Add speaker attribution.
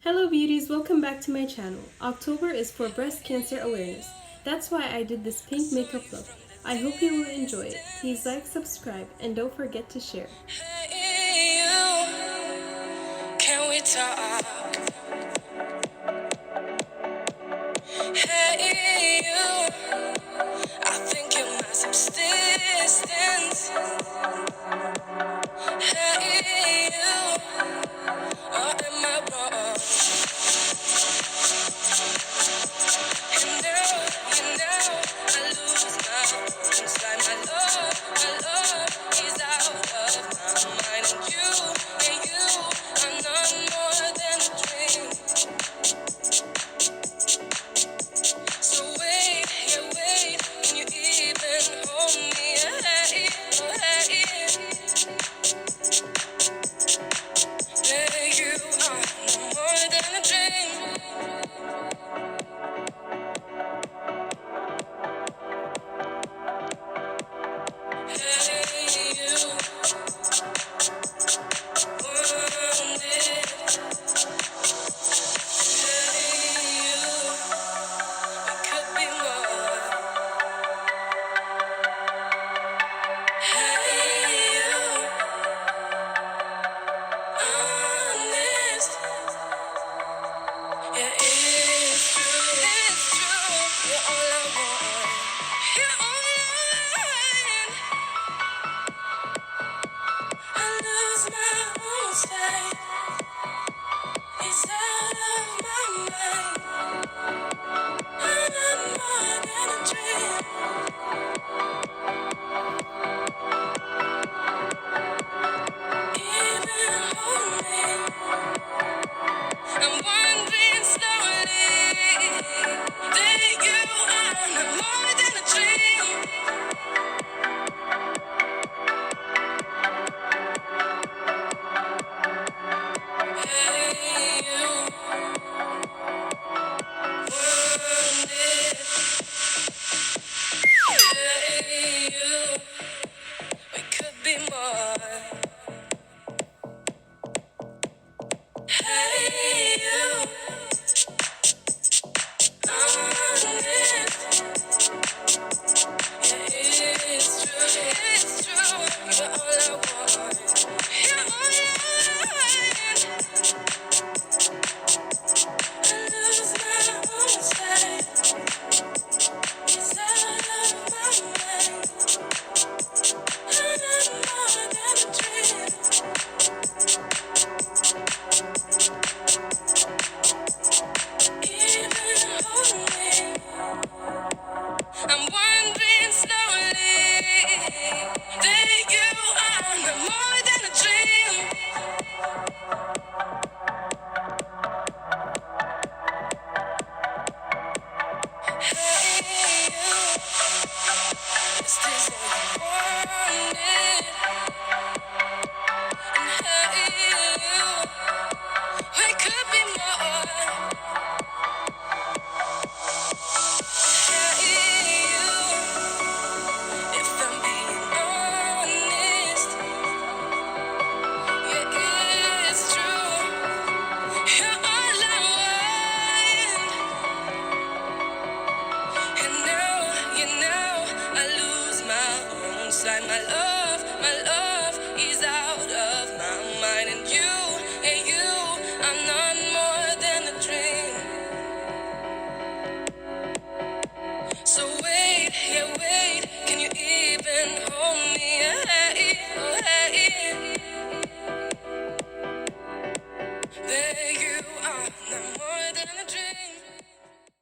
Speaker 1: Hello beauties, welcome back to my channel. October is for breast cancer awareness. That's why I did this pink makeup look. I hope you will enjoy it. Please like, subscribe, and don't forget to share.
Speaker 2: Hey, you, can we talk? Hey, you, I think you're my subsistence. Hey, you, or am I wrong? I lose my inside my love is out of my mind. And you are none more than a dream. So wait, yeah, wait, can you even hold me? Hey, oh, hey, you are no more than a dream. Hey, you want it. Hey, you, we could be more. Hey, you, honest. Yeah, it's true. You're all I want. You're all I want. I lose my own sight. It's out of my mind. I'm more than a dream. Even hold me. I'm wandering slowly. That you are no more than a dream. Hey, you want it. Hey, you, we could be more. Hey, you, honest. Yeah, it's true. You're all I want. You're all I want. I lose my own sight. It's out of my mind. I'm more than a dream. Even hold me. I'm wandering slowly. That you are no more than a dream. Hey, you, is this all you wanted? And hey, you, we could be more. Hey, you, if I'm being honest, yeah, it's true. You're all I want. And now, I lose my own sight. My love is out of my mind. And you are none more than a dream. So wait, yeah, wait, can you